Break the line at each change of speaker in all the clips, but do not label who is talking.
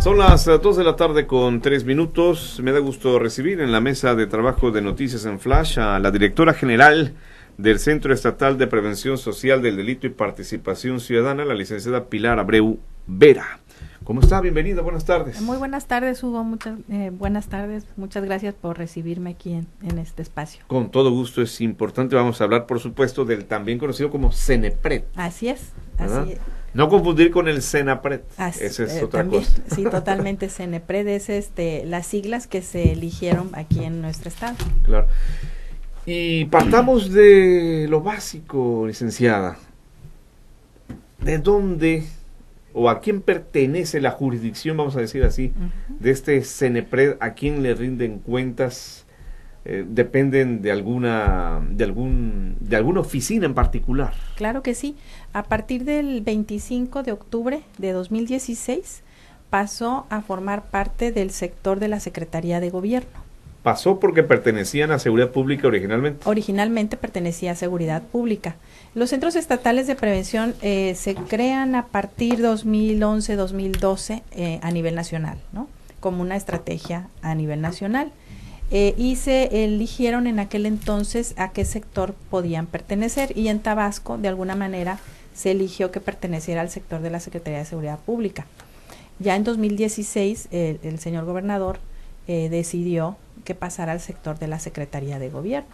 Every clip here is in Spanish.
Son las 2 de la tarde con 3 minutos. Me da gusto recibir en la mesa de trabajo de Noticias en Flash a la directora general del Centro Estatal de Prevención Social del Delito y Participación Ciudadana, la licenciada Pilar Abreu Vera. ¿Cómo está? Bienvenida, buenas tardes.
Muy buenas tardes, Hugo, buenas tardes, muchas gracias por recibirme aquí en este espacio.
Con todo gusto, es importante, vamos a hablar por supuesto del también conocido como CENEPRED.
Así es,
¿verdad?
así es.
No confundir con el CENAPRED, esa es otra
también,
cosa.
Sí, totalmente, CENEPRED es las siglas que se eligieron aquí en nuestro estado.
Claro. Y partamos de lo básico, licenciada. ¿De dónde o a quién pertenece la jurisdicción, vamos a decir así, de este CENEPRED? ¿A quién le rinden cuentas? ¿Dependen de alguna oficina en particular?
Claro que sí. A partir del 25 de octubre de 2016 pasó a formar parte del sector de la Secretaría de Gobierno.
¿Pasó porque pertenecían a Seguridad Pública originalmente?
Originalmente pertenecía a Seguridad Pública. Los centros estatales de prevención se crean a partir de 2011-2012 a nivel nacional, ¿no? Como una estrategia a nivel nacional. Y se eligieron en aquel entonces a qué sector podían pertenecer, y en Tabasco de alguna manera se eligió que perteneciera al sector de la Secretaría de Seguridad Pública. Ya en 2016 el señor gobernador decidió que pasara al sector de la Secretaría de Gobierno.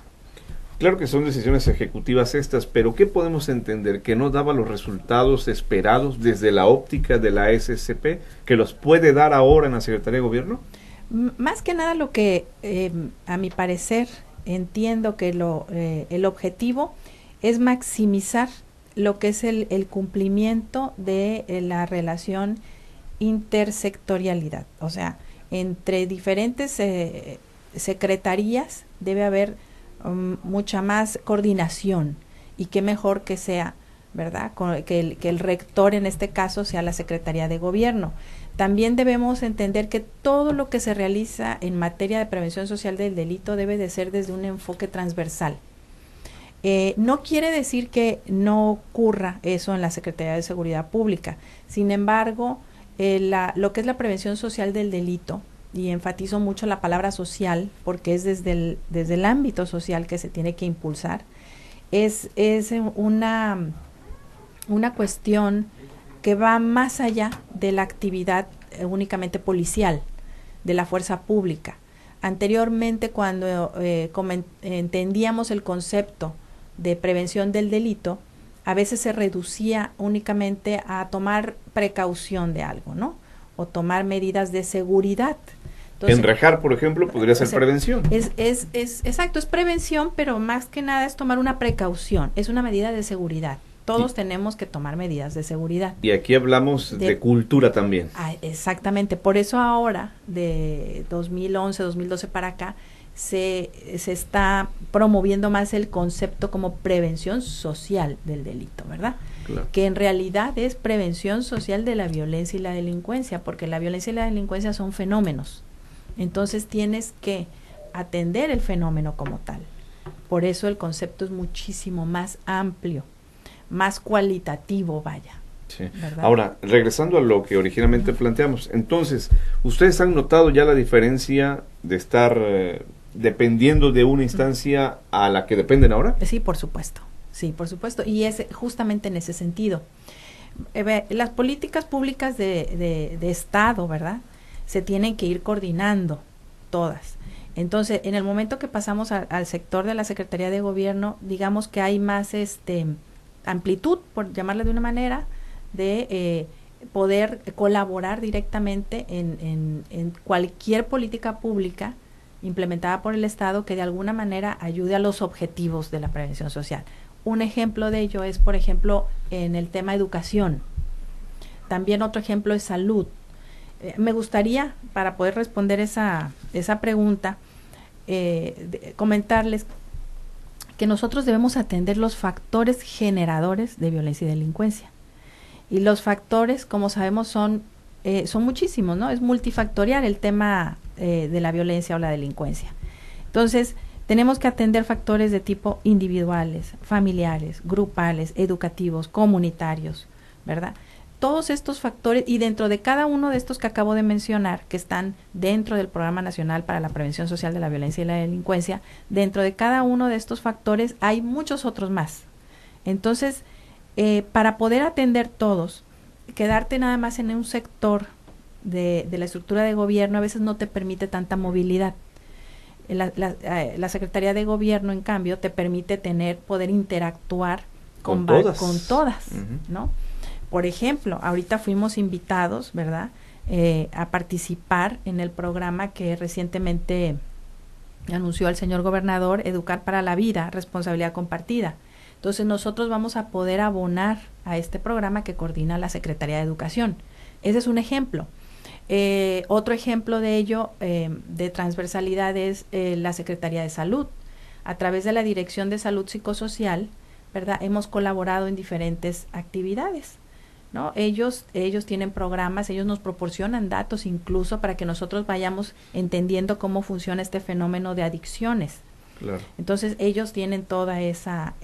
Claro que son decisiones ejecutivas estas, pero ¿qué podemos entender? ¿Que no daba los resultados esperados desde la óptica de la SCP, que los puede dar ahora en la Secretaría de Gobierno?
Más que nada lo que, a mi parecer, entiendo que el objetivo es maximizar lo que es el cumplimiento de la relación intersectorialidad. O sea, entre diferentes secretarías debe haber mucha más coordinación, y qué mejor que sea, ¿verdad? Que el rector en este caso sea la Secretaría de Gobierno. También debemos entender que todo lo que se realiza en materia de prevención social del delito debe de ser desde un enfoque transversal. No quiere decir que no ocurra eso en la Secretaría de Seguridad Pública. Sin embargo, lo que es la prevención social del delito, y enfatizo mucho la palabra social porque es desde el ámbito social que se tiene que impulsar, es una cuestión que va más allá de la actividad únicamente policial de la fuerza pública. Anteriormente, cuando entendíamos el concepto de prevención del delito, a veces se reducía únicamente a tomar precaución de algo, ¿no? O tomar medidas de seguridad. Entonces,
enrejar, por ejemplo, podría ser prevención.
Exacto, es prevención, pero más que nada es tomar una precaución, es una medida de seguridad. Todos tenemos que tomar medidas de seguridad.
Y aquí hablamos de cultura también.
Exactamente, por eso ahora, de 2011, 2012 para acá, se está promoviendo más el concepto como prevención social del delito, ¿verdad? Claro. Que en realidad es prevención social de la violencia y la delincuencia, porque la violencia y la delincuencia son fenómenos. Entonces tienes que atender el fenómeno como tal. Por eso el concepto es muchísimo más amplio, más cualitativo, vaya.
Sí. Ahora, regresando a lo que originalmente planteamos, entonces, ¿ustedes han notado ya la diferencia de estar dependiendo de una instancia a la que dependen ahora?
Sí, por supuesto, y es justamente en ese sentido. Las políticas públicas de Estado, ¿verdad?, se tienen que ir coordinando todas. Entonces, en el momento que pasamos al sector de la Secretaría de Gobierno, digamos que hay más amplitud, por llamarle de una manera, de poder colaborar directamente en cualquier política pública implementada por el Estado que de alguna manera ayude a los objetivos de la prevención social. Un ejemplo de ello es, por ejemplo, en el tema educación. También otro ejemplo es salud. Me gustaría, para poder responder esa pregunta, comentarles que nosotros debemos atender los factores generadores de violencia y delincuencia. Y los factores, como sabemos, son muchísimos, ¿no? Es multifactorial el tema de la violencia o la delincuencia. Entonces, tenemos que atender factores de tipo individuales, familiares, grupales, educativos, comunitarios, ¿verdad? todos estos factores, y dentro de cada uno de estos que acabo de mencionar, que están dentro del Programa Nacional para la Prevención Social de la Violencia y la Delincuencia, dentro de cada uno de estos factores hay muchos otros más. Entonces, para poder atender todos, quedarte nada más en un sector de la estructura de gobierno a veces no te permite tanta movilidad. La Secretaría de Gobierno, en cambio, te permite poder interactuar con todas, ¿no? Por ejemplo, ahorita fuimos invitados, ¿verdad?, a participar en el programa que recientemente anunció el señor gobernador, Educar para la Vida, Responsabilidad Compartida. Entonces, nosotros vamos a poder abonar a este programa que coordina la Secretaría de Educación. Ese es un ejemplo. Otro ejemplo de ello, de transversalidad, es la Secretaría de Salud. A través de la Dirección de Salud Psicosocial, ¿verdad?, hemos colaborado en diferentes actividades, ¿no? Ellos tienen programas, ellos nos proporcionan datos incluso para que nosotros vayamos entendiendo cómo funciona este fenómeno de adicciones.
Claro.
Entonces, ellos tienen toda esa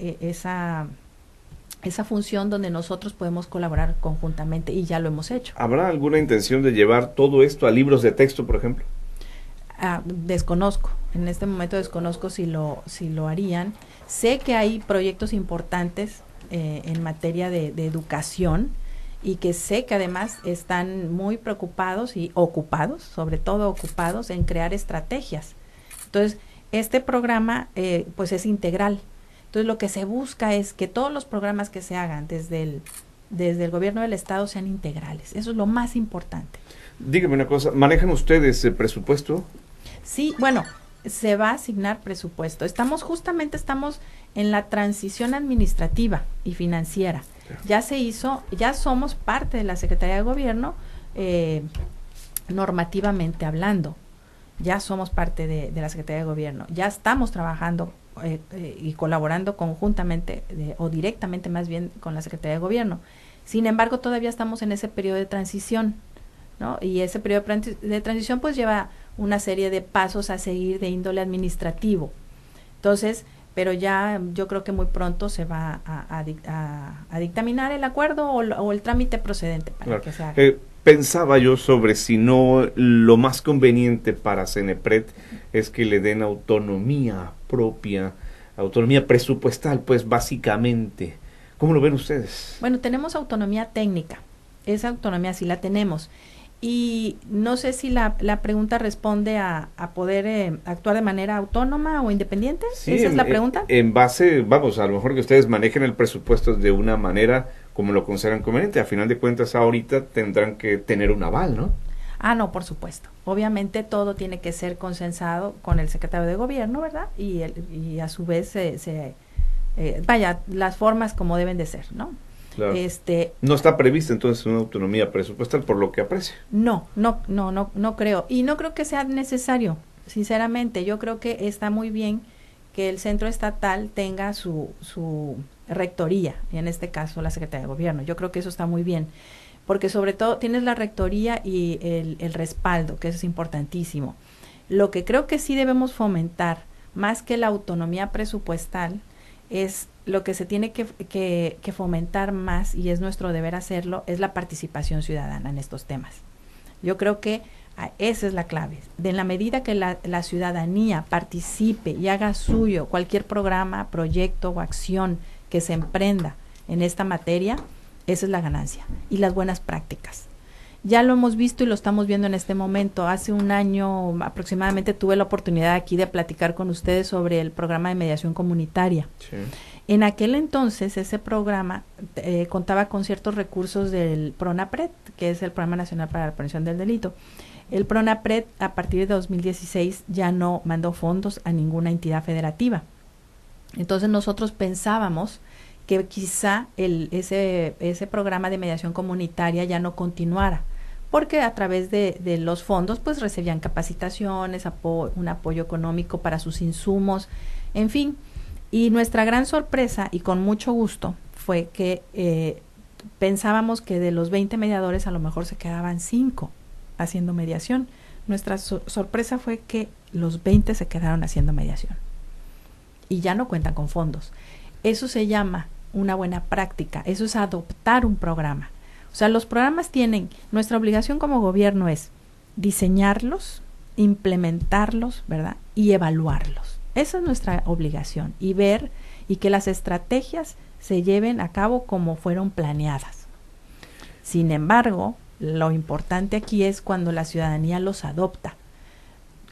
función donde nosotros podemos colaborar conjuntamente, y ya lo hemos hecho.
¿Habrá alguna intención de llevar todo esto a libros de texto, por ejemplo?
Desconozco, en este momento desconozco si lo harían. Sé que hay proyectos importantes en materia de educación, y que sé que además están muy preocupados y ocupados, sobre todo ocupados en crear estrategias. Entonces, este programa pues es integral. Entonces, lo que se busca es que todos los programas que se hagan desde el gobierno del estado sean integrales. Eso es lo más importante.
Dígame una cosa, ¿manejan ustedes el presupuesto?
Sí, bueno, se va a asignar presupuesto. Estamos en la transición administrativa y financiera. Ya se hizo, ya somos parte de la Secretaría de Gobierno, normativamente hablando. Ya somos parte de la Secretaría de Gobierno. Ya estamos trabajando y colaborando conjuntamente o directamente más bien con la Secretaría de Gobierno. Sin embargo, todavía estamos en ese periodo de transición, ¿no? Y ese periodo de transición pues lleva una serie de pasos a seguir de índole administrativo. Entonces, pero ya yo creo que muy pronto se va a dictaminar el acuerdo o el trámite procedente para que se haga.
Pensaba yo sobre si no lo más conveniente para CENEPRED es que le den autonomía propia, autonomía presupuestal, pues básicamente. ¿Cómo lo ven ustedes?
Bueno, tenemos autonomía técnica, esa autonomía sí la tenemos. Y no sé si la pregunta responde a poder actuar de manera autónoma o independiente.
Sí,
¿esa es la pregunta?
En base, vamos, a lo mejor que ustedes manejen el presupuesto de una manera como lo consideran conveniente. A final de cuentas, ahorita tendrán que tener un aval, ¿no?
No, por supuesto. Obviamente todo tiene que ser consensado con el secretario de Gobierno, ¿verdad? Y a su vez las formas como deben de ser, ¿no?
Claro. No está prevista entonces una autonomía presupuestal, por lo que aprecio.
No creo. Y no creo que sea necesario, sinceramente. Yo creo que está muy bien que el centro estatal tenga su rectoría, y en este caso la Secretaría de Gobierno. Yo creo que eso está muy bien, porque sobre todo tienes la rectoría y el respaldo, que eso es importantísimo. Lo que creo que sí debemos fomentar, más que la autonomía presupuestal, es lo que se tiene que fomentar más, y es nuestro deber hacerlo, es la participación ciudadana en estos temas. Yo creo que esa es la clave. En la medida que la ciudadanía participe y haga suyo cualquier programa, proyecto o acción que se emprenda en esta materia, esa es la ganancia. Y las buenas prácticas. Ya lo hemos visto y lo estamos viendo en este momento. Hace un año aproximadamente tuve la oportunidad aquí de platicar con ustedes sobre el programa de mediación comunitaria. Sí. En aquel entonces ese programa contaba con ciertos recursos del PRONAPRED, que es el Programa Nacional para la Prevención del Delito. El PRONAPRED a partir de 2016 ya no mandó fondos a ninguna entidad federativa. Entonces nosotros pensábamos que quizá ese programa de mediación comunitaria ya no continuara, porque a través de los fondos pues recibían capacitaciones, un apoyo económico para sus insumos, en fin. Y nuestra gran sorpresa, y con mucho gusto, fue que pensábamos que de los 20 mediadores a lo mejor se quedaban 5 haciendo mediación. Nuestra sorpresa fue que los 20 se quedaron haciendo mediación y ya no cuentan con fondos. Eso se llama una buena práctica, eso es adoptar un programa. O sea, los programas tienen, nuestra obligación como gobierno es diseñarlos, implementarlos, ¿verdad? Y evaluarlos. Esa es nuestra obligación. Y ver y que las estrategias se lleven a cabo como fueron planeadas. Sin embargo, lo importante aquí es cuando la ciudadanía los adopta.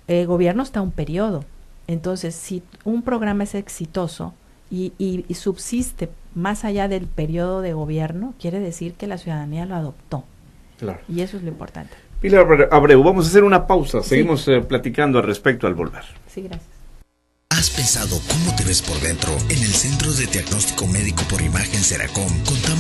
El gobierno está un periodo. Entonces, si un programa es exitoso y subsiste más allá del periodo de gobierno, quiere decir que la ciudadanía lo adoptó.
Claro.
Y eso es lo importante.
Pilar Abreu, vamos a hacer una pausa.
Sí.
Seguimos platicando al respecto al volver.
Sí, gracias.
¿Has pensado cómo te ves por dentro? En el Centro de Diagnóstico Médico por Imagen Seracom contamos